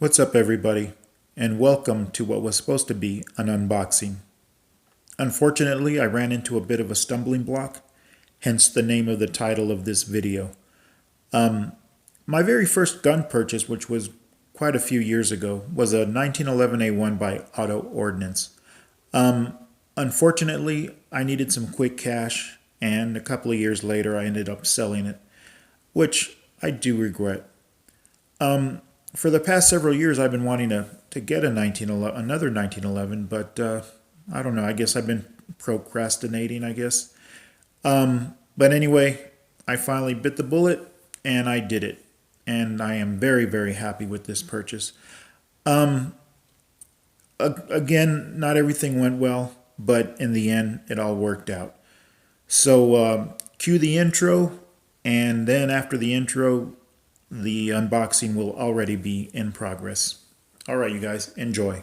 What's up, everybody, and welcome to what was supposed to be an unboxing. Unfortunately, I ran into a bit of a stumbling block, hence the name of the title of this video. My very first gun purchase, which was quite a few years ago, was a 1911 A1 by Ordnance. Unfortunately, I needed some quick cash, and a couple of years later I ended up selling it, which I do regret. For the past several years, I've been wanting to get another 1911, but I don't know. I guess I've been procrastinating, I guess. But anyway, I finally bit the bullet, and I did it. And I am very, very happy with this purchase. Again, not everything went well, but in the end, it all worked out. So cue the intro, and then after the intro, the unboxing will already be in progress. All right, you guys, enjoy.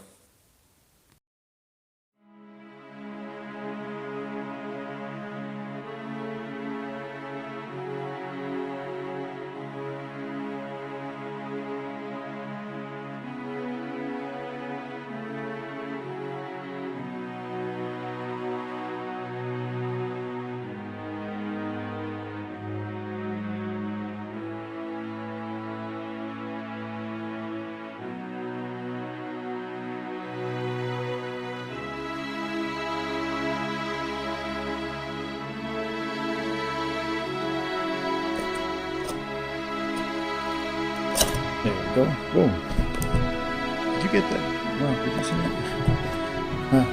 There we go. Whoa. Did you get that? Wow, did you see that?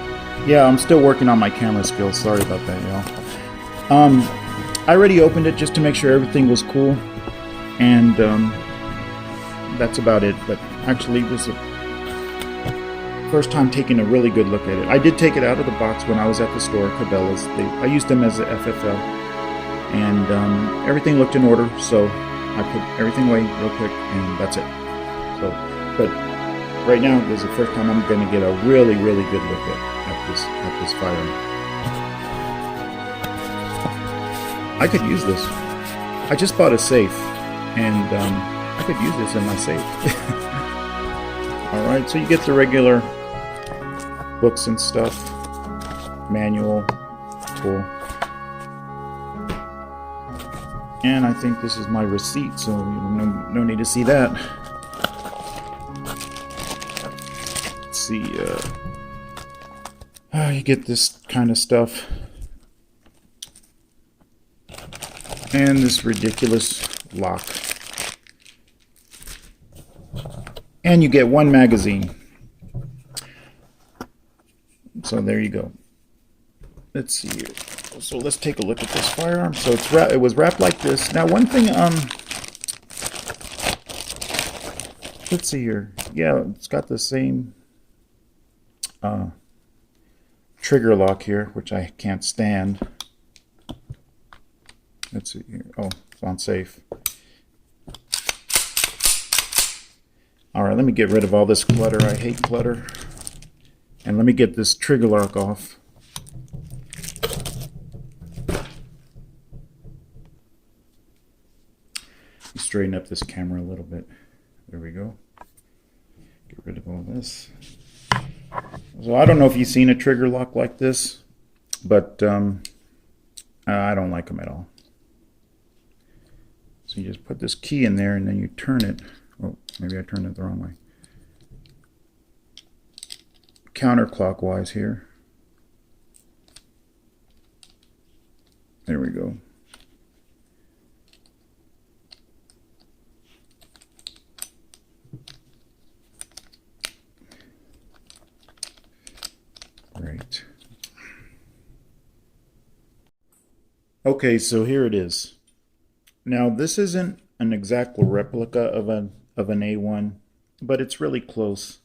Yeah, I'm still working on my camera skills. Sorry about that, y'all. I already opened it just to make sure everything was cool. And that's about it. But actually, this is the first time taking a really good look at it. I did take it out of the box when I was at the store, Cabela's. I used them as a FFL. And everything looked in order, so I put everything away real quick, and that's it. So, but right now this is the first time I'm going to get a really, really good look at this firearm. I could use this. I just bought a safe, and I could use this in my safe. All right, so you get the regular books and stuff, manual, tool. And I think this is my receipt, so no need to see that. Let's see, you get this kind of stuff. And this ridiculous lock. And you get one magazine. So there you go. Let's see here. So let's take a look at this firearm. So it was wrapped like this. Now one thing, let's see here. Yeah, it's got the same trigger lock here, which I can't stand. Let's see here. Oh, it's on safe. All right, let me get rid of all this clutter. I hate clutter. And let me get this trigger lock off. Straighten up this camera a little bit. There we go. Get rid of all this. So I don't know if you've seen a trigger lock like this, but I don't like them at all. So you just put this key in there and then you turn it. Oh, maybe I turned it the wrong way. Counterclockwise here. There we go. Right. Okay, so here it is. Now this isn't an exact replica of an A1, but it's really close.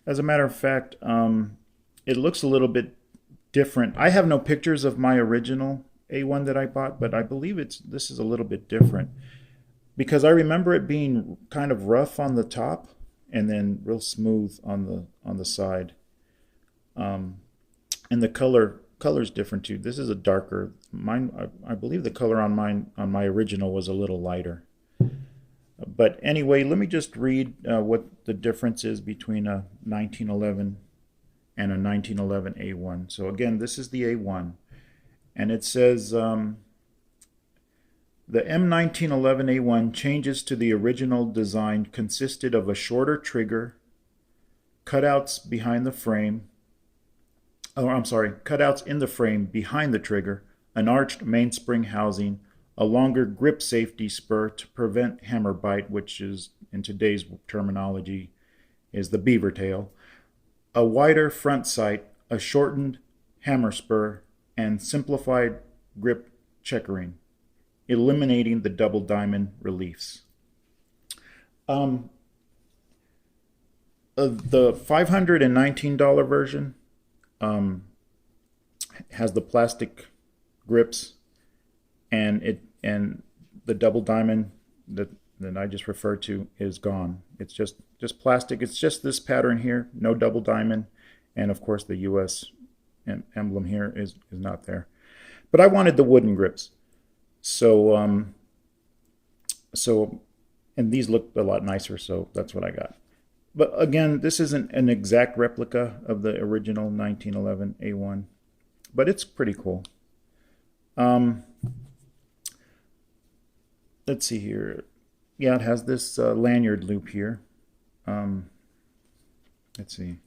As a matter of fact, it looks a little bit different. I have no pictures of my original A1 that I bought, but I believe this is a little bit different because I remember it being kind of rough on the top and then real smooth on the side. And the color's different too. This is a darker. Mine, I believe the color on my original was a little lighter. But anyway, let me just read what the difference is between a 1911 and a 1911 A1. So again, this is the A1, and it says the M1911 A1 changes to the original design consisted of a shorter trigger, cutouts behind the frame, cutouts in the frame behind the trigger, an arched mainspring housing, a longer grip safety spur to prevent hammer bite, which is, in today's terminology, is the beaver tail, a wider front sight, a shortened hammer spur, and simplified grip checkering, eliminating the double diamond reliefs. The $519 version has the plastic grips, and the double diamond that I just referred to is gone. It's just plastic. It's just this pattern here, no double diamond, and of course the U.S. emblem here is not there. But I wanted the wooden grips, so and these look a lot nicer, so that's what I got. But again, this isn't an exact replica of the original 1911 A1, but it's pretty cool. Let's see here. Yeah, it has this lanyard loop here. Let's see.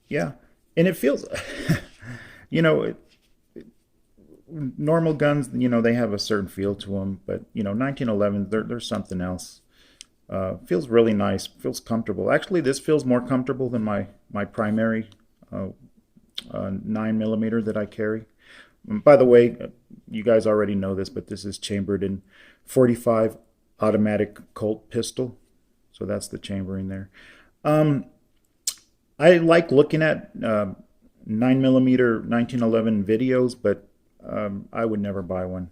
Yeah, and it feels, normal guns, they have a certain feel to them, but 1911, there's something else. Feels really nice. Feels comfortable. Actually, this feels more comfortable than my primary 9mm that I carry. By the way, you guys already know this, but this is chambered in .45 automatic Colt pistol. So that's the chambering there. I like looking at 9mm 1911 videos, but I would never buy one.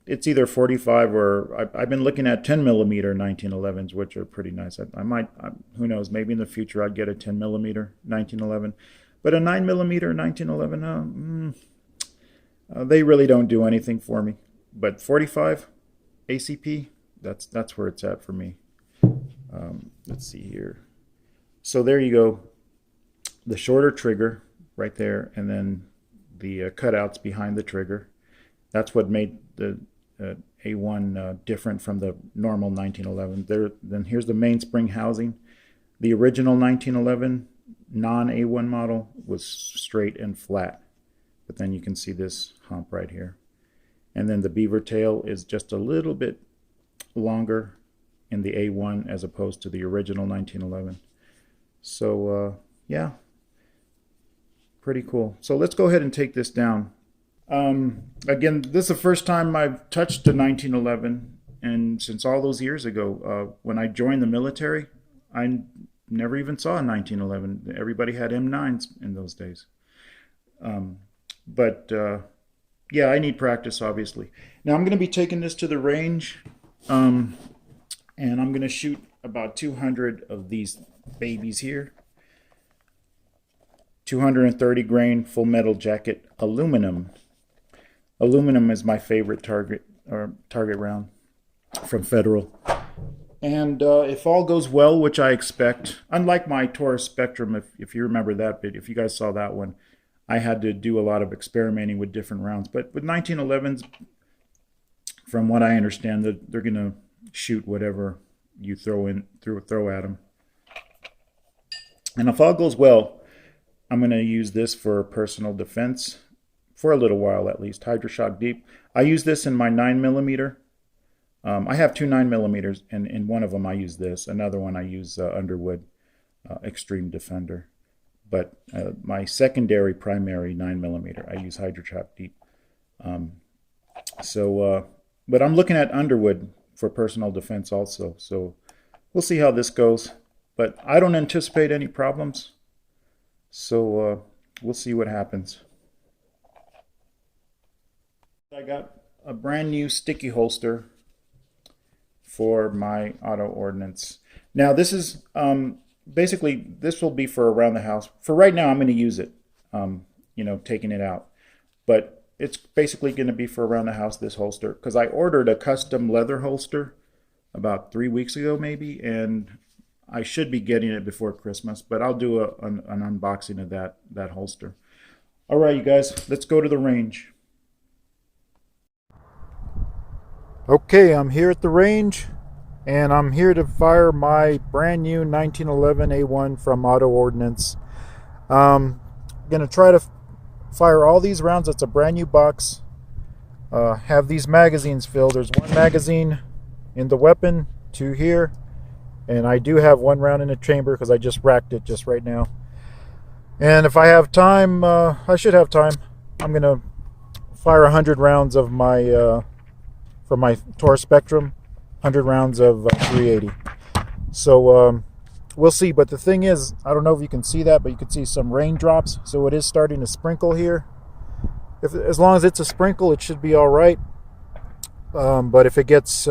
It's either 45 or I've been looking at 10mm 1911s, which are pretty nice. I might, who knows, maybe in the future I'd get a 10mm 1911. But a 9mm 1911, they really don't do anything for me. But 45 ACP, that's where it's at for me. Let's see here. So there you go. The shorter trigger right there, and then the cutouts behind the trigger. That's what made the A1 different from the normal 1911. Then here's the mainspring housing. The original 1911 non-A1 model was straight and flat, but then you can see this hump right here. And then the beaver tail is just a little bit longer in the A1 as opposed to the original 1911. So yeah, pretty cool. So let's go ahead and take this down. Again, this is the first time I've touched a 1911, and since all those years ago, when I joined the military, I never even saw a 1911. Everybody had M9s in those days. Yeah, I need practice, obviously. Now I'm going to be taking this to the range, and I'm going to shoot about 200 of these babies here. 230 grain full metal jacket aluminum. Aluminum is my favorite target round from Federal. And if all goes well, which I expect, unlike my Taurus Spectrum, if you remember that bit, if you guys saw that one, I had to do a lot of experimenting with different rounds. But with 1911s, from what I understand, they're going to shoot whatever you throw at them. And if all goes well, I'm going to use this for personal defense for a little while at least. Hydroshock Deep. I use this in my 9mm. I have two 9mm, and in one of them I use this. Another one I use Underwood Extreme Defender. But my secondary primary 9mm, I use Hydroshock Deep. But I'm looking at Underwood for personal defense also. So we'll see how this goes. But I don't anticipate any problems. So we'll see what happens. I got a brand new sticky holster for my auto ordnance. Now this is basically, this will be for around the house. For right now, I'm going to use it, taking it out. But it's basically going to be for around the house, this holster, because I ordered a custom leather holster about 3 weeks ago maybe, and I should be getting it before Christmas, but I'll do an unboxing of that holster. All right, you guys, let's go to the range. Okay, I'm here at the range, and I'm here to fire my brand new 1911 A1 from Ordnance. I'm going to try to fire all these rounds. It's a brand new box. Have these magazines filled. There's one magazine in the weapon, 2 here, and I do have 1 round in the chamber because I just racked it just right now. And if I have time, I should have time, I'm going to fire 100 rounds of my from my Taurus Spectrum, 100 rounds of 380. So we'll see. But the thing is, I don't know if you can see that, but you can see some raindrops. So it is starting to sprinkle here. As long as it's a sprinkle, it should be all right. But if it gets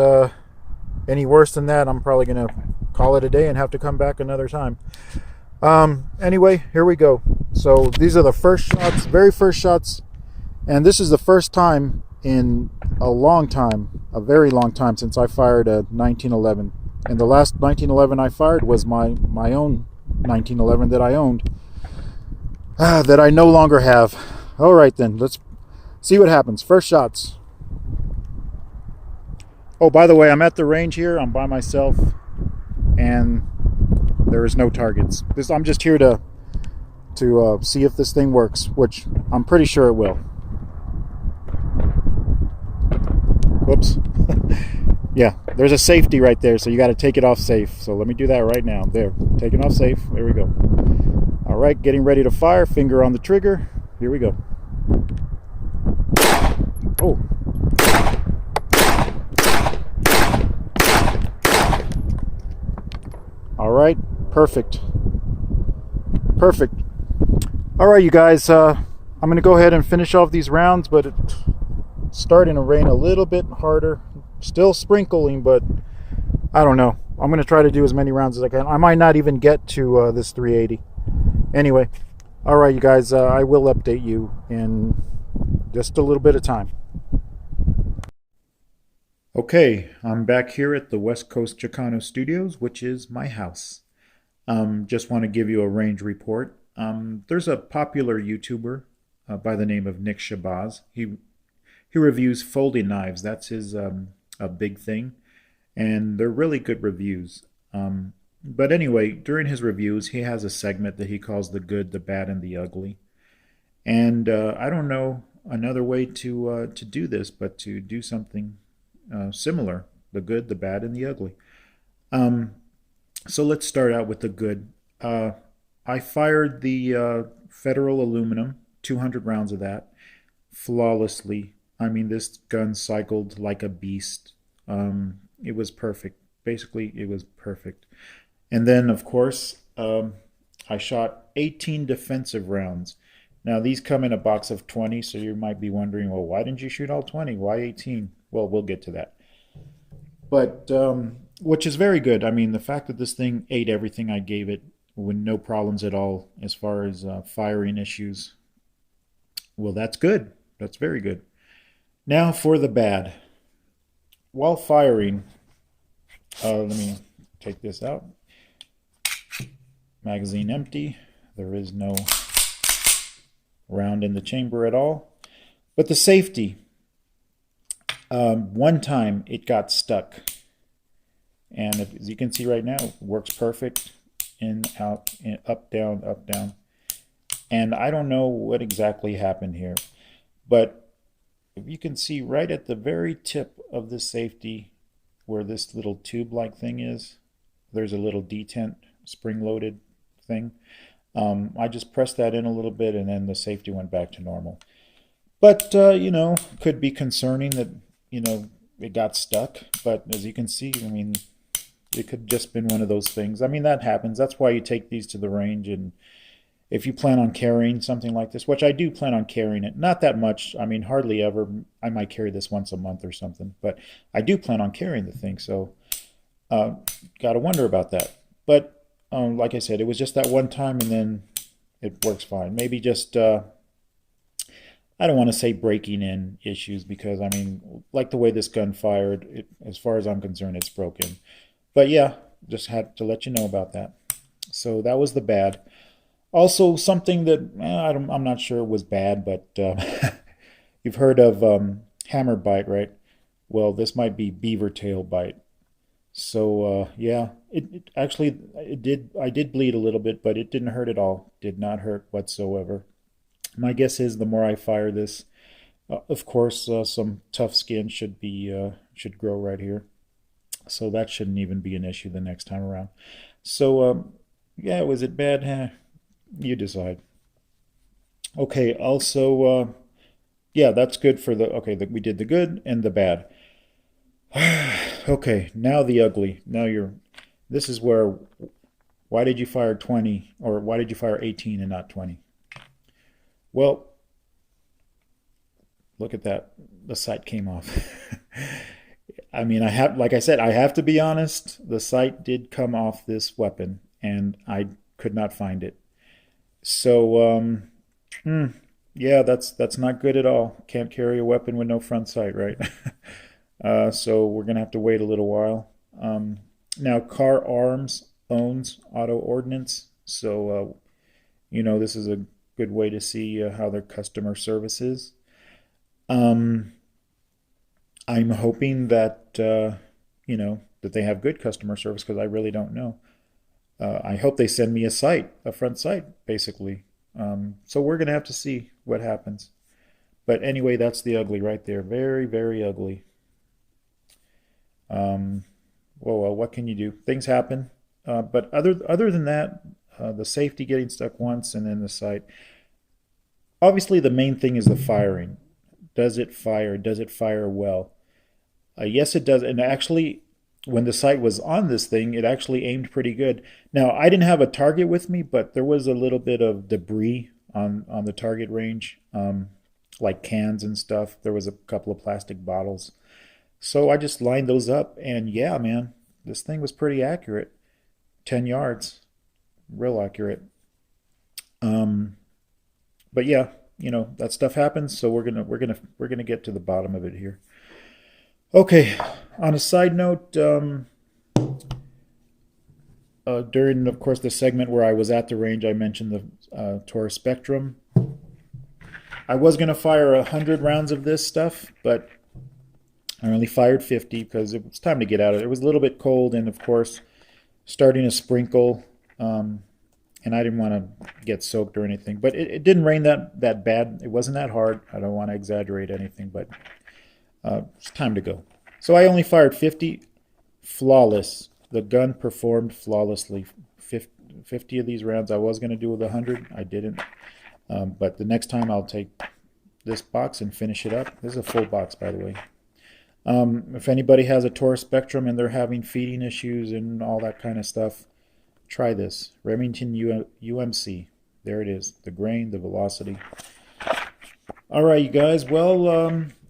any worse than that, I'm probably going to call it a day and have to come back another time. Anyway, here we go. So these are the first shots, very first shots. And this is the first time in a long time, a very long time, since I fired a 1911. And the last 1911 I fired was my own 1911 that I owned, that I no longer have. All right then, let's see what happens. First shots. Oh, by the way, I'm at the range here. I'm by myself, and there is no targets. I'm just here to see if this thing works, which I'm pretty sure it will. Whoops. Yeah, there's a safety right there, so you got to take it off safe. So let me do that right now. There, taking off safe. There we go. All right, getting ready to fire. Finger on the trigger. Here we go. Oh. All right, perfect. Perfect. All right, you guys, I'm going to go ahead and finish off these rounds, but it's starting to rain a little bit harder. Still sprinkling, but I don't know. I'm going to try to do as many rounds as I can. I might not even get to this 380. Anyway, all right, you guys, I will update you in just a little bit of time. Okay, I'm back here at the West Coast Chicano Studios, which is my house. Just want to give you a range report. There's a popular YouTuber by the name of Nick Shabazz. He reviews folding knives. That's his a big thing, and they're really good reviews. But anyway, during his reviews, he has a segment that he calls the good, the bad, and the ugly. And I don't know another way to do this, but to do something similar: the good, the bad, and the ugly. So let's start out with the good. I fired the Federal Aluminum, 200 rounds of that, flawlessly. I mean, this gun cycled like a beast. It was perfect. Basically, it was perfect. And then, of course, I shot 18 defensive rounds. Now, these come in a box of 20, so you might be wondering, well, why didn't you shoot all 20? Why 18? Well, we'll get to that. But, which is very good. I mean, the fact that this thing ate everything I gave it with no problems at all as far as firing issues, well, that's good. That's very good. Now for the bad. While firing, let me take this out. Magazine empty. There is no round in the chamber at all. But the safety, one time it got stuck. And as you can see right now, it works perfect. In, out, in, up, down, up, down. And I don't know what exactly happened here. But if you can see right at the very tip of the safety where this little tube-like thing is, there's a little detent spring-loaded thing. I just pressed that in a little bit and then the safety went back to normal. But, you know, could be concerning that, you know, it got stuck. But as you can see, I mean, it could just been one of those things. I mean, that happens. That's why you take these to the range. And if you plan on carrying something like this, which I do plan on carrying it, not that much. I mean, hardly ever. I might carry this once a month or something. But I do plan on carrying the thing. So got to wonder about that. But like I said, it was just that one time and then it works fine. Maybe just I don't want to say breaking in issues because I mean, like the way this gun fired, as far as I'm concerned, it's broken. But yeah, just had to let you know about that. So that was the bad. Also, something that I'm not sure was bad, but you've heard of hammer bite, right? Well, this might be beaver tail bite. So yeah, it actually it did. I did bleed a little bit, but it didn't hurt at all. Did not hurt whatsoever. My guess is the more I fire this, of course, some tough skin should grow right here. So that shouldn't even be an issue the next time around. So yeah, was it bad? You decide. Okay. Also, yeah, that's good for the. Okay, we did the good and the bad. Okay, now the ugly. Now you're. This is where. Why did you fire 20 or why did you fire 18 and not 20? Well, look at that. The sight came off. I mean, I have, like I said, I have to be honest. The sight did come off this weapon, and I could not find it. So, hmm, yeah, that's not good at all. Can't carry a weapon with no front sight, right? So we're gonna have to wait a little while. Now, Car Arms owns Auto Ordnance, so this is a good way to see how their customer service is. Um, I'm hoping that that they have good customer service because I really don't know. I hope they send me a front sight, basically. So we're gonna have to see what happens. But anyway, that's the ugly right there. Very, very ugly. Um, well, what can you do? Things happen. But other than that, the safety getting stuck once and then the sight. Obviously, the main thing is the firing. Does it fire? Does it fire well? Yes, it does. And actually, when the sight was on this thing, it actually aimed pretty good. Now, I didn't have a target with me, but there was a little bit of debris on the target range, like cans and stuff. There was a couple of plastic bottles. So I just lined those up, and yeah, man, this thing was pretty accurate. 10 yards, real accurate. Um, but yeah, that stuff happens, so we're gonna get to the bottom of it here. Okay, on a side note, during, of course, the segment where I was at the range, I mentioned the Taurus Spectrum. I was going to fire 100 rounds of this stuff, but I only fired 50 because it was time to get out of it. It was a little bit cold, and of course, starting to sprinkle, and I didn't want to get soaked or anything. But it didn't rain that bad. It wasn't that hard. I don't want to exaggerate anything, but it's time to go. So I only fired 50, flawless. The gun performed flawlessly. 50 of these rounds I was going to do with 100. I didn't. But the next time I'll take this box and finish it up. This is a full box, by the way. If anybody has a Taurus Spectrum and they're having feeding issues and all that kind of stuff, try this. Remington UMC. There it is. The grain, the velocity. All right, you guys. Well,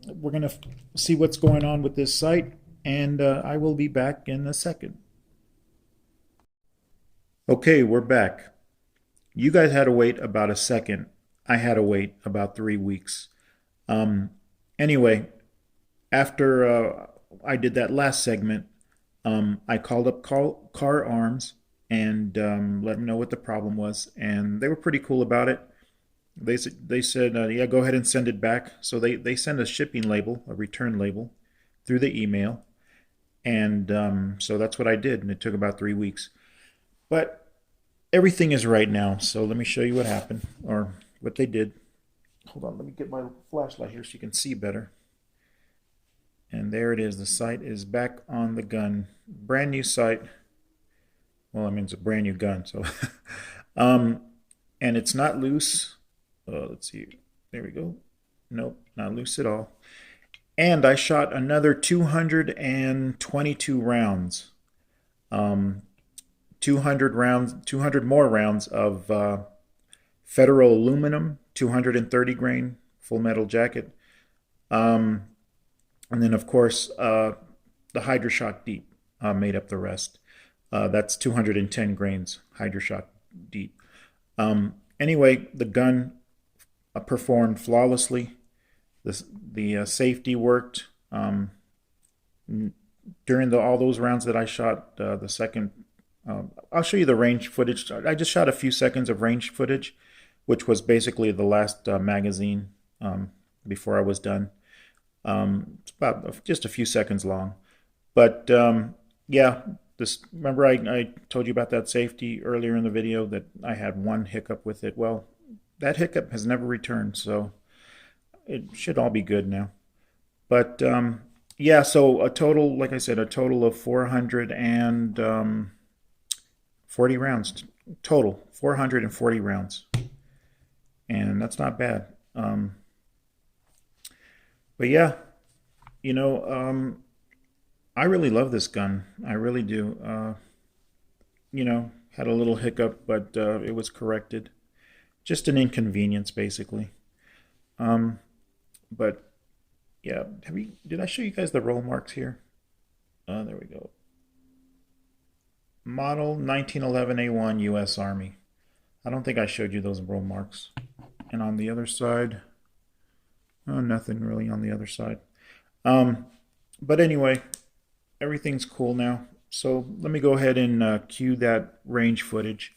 we're going to see what's going on with this sight, and I will be back in a second. Okay, we're back. You guys had to wait about a second. I had to wait about 3 weeks. Anyway, after I did that last segment, I called up Car Arms and let them know what the problem was, and they were pretty cool about it. They said, yeah, go ahead and send it back. So they send a shipping label, a return label, through the email, and so that's what I did, and it took about 3 weeks. But everything is right now, so let me show you what happened, or what they did. Hold on, let me get my flashlight here so you can see better. And there it is. The sight is back on the gun. Brand new sight. Well, I mean, it's a brand new gun, so. And it's not loose. Let's see. There we go. Nope, not loose at all. And I shot another 222 rounds. 200 more rounds of Federal aluminum, 230 grain, full metal jacket. And then, of course, the Hydroshock Deep made up the rest. That's 210 grains Hydroshock Deep. Anyway, the gun performed flawlessly. the safety worked. During all those rounds that I shot, the second, I'll show you the range footage. I just shot a few seconds of range footage, which was basically the last magazine before I was done. It's about just a few seconds long. But yeah, remember I told you about that safety earlier in the video, that I had one hiccup with it. Well, that hiccup has never returned, so it should all be good now. But yeah, so a total, like I said, a total of 440 rounds. Total, 440 rounds. And that's not bad. But yeah, you know, I really love this gun. I really do. You know, had a little hiccup, but it was corrected. Just an inconvenience, basically. But yeah, did I show you guys the roll marks here? There we go. Model 1911A1 U.S. Army. I don't think I showed you those roll marks. And on the other side, oh, nothing really on the other side. But anyway, everything's cool now. So let me go ahead and cue that range footage.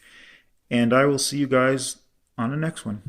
And I will see you guys on the next one.